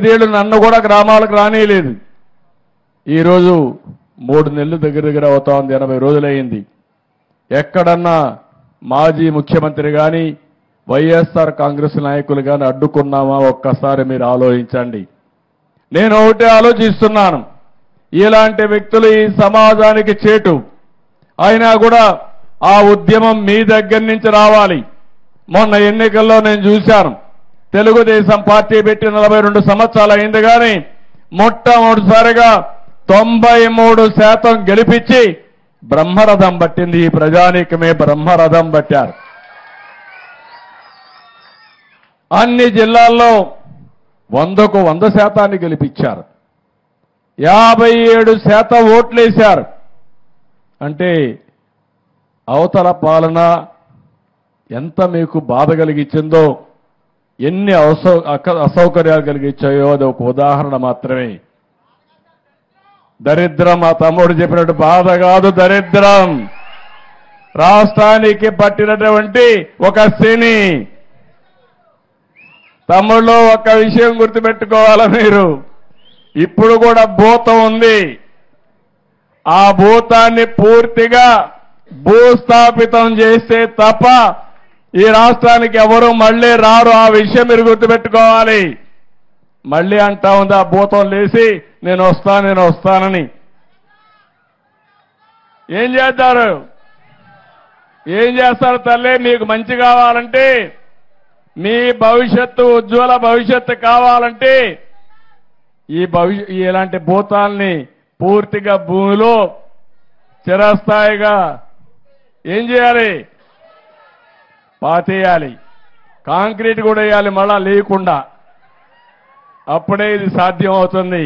5 ఏళ్లు నన్ను కూడా గ్రామాలకు రానియలేదు. ఈరోజు 3 నెలలు దగ్గర అవుతా ఉంది, 80 రోజులైంది. ఎక్కడన్నా మాజీ ముఖ్యమంత్రి కానీ వైఎస్ఆర్ కాంగ్రెస్ నాయకులు కానీ అడ్డుకున్నామా? ఒక్కసారి మీరు ఆలోచించండి. నేను ఒకటే ఆలోచిస్తున్నాను, ఇలాంటి వ్యక్తులు ఈ సమాజానికి చేటు. అయినా కూడా ఆ ఉద్యమం మీ దగ్గర నుంచి రావాలి. మొన్న ఎన్నికల్లో నేను చూశాను, తెలుగుదేశం పార్టీ పెట్టి 42 సంవత్సరాలు అయింది కానీ మొట్టమొదటిసారిగా 93% గెలిపించి బ్రహ్మరథం పట్టింది. ఈ ప్రజానీకమే బ్రహ్మరథం పట్టారు. అన్ని జిల్లాల్లో 100కు 100% గెలిపించారు. 57% ఓట్లేశారు. అంటే అవతల పాలన ఎంత మీకు బాధ కలిగించిందో, ఎన్ని అసౌకర్యాలు కలిగించాయో అది ఒక ఉదాహరణ మాత్రమే. దరిద్రం మా తమ్ముడు చెప్పినట్టు బాధ కాదు, దరిద్రం రాష్ట్రానికి పట్టినటువంటి ఒక శని. తమ్ముళ్ళు ఒక విషయం గుర్తుపెట్టుకోవాలా మీరు, ఇప్పుడు కూడా భూతం ఉంది. ఆ భూతాన్ని పూర్తిగా భూస్థాపితం చేస్తే తప్ప ఈ రాష్ట్రానికి ఎవరు మళ్ళీ రారు. ఆ విషయం మీరు గుర్తుపెట్టుకోవాలి. మళ్ళీ అంటా ఉంది ఆ భూతం లేచి నేను వస్తానని. ఏం చేస్తారు? ఏం చేస్తారు తల్లి? మీకు మంచి కావాలంటే, మీ భవిష్యత్తు ఉజ్వల భవిష్యత్తు కావాలంటే ఇలాంటి భూతాల్ని పూర్తిగా భూమిలో చిరస్థాయిగా ఏం చేయాలి? పాతేయాలి. కాంక్రీట్ కూడా వేయాలి మళ్ళా లేకుండా. అప్పుడే ఇది సాధ్యం అవుతుంది.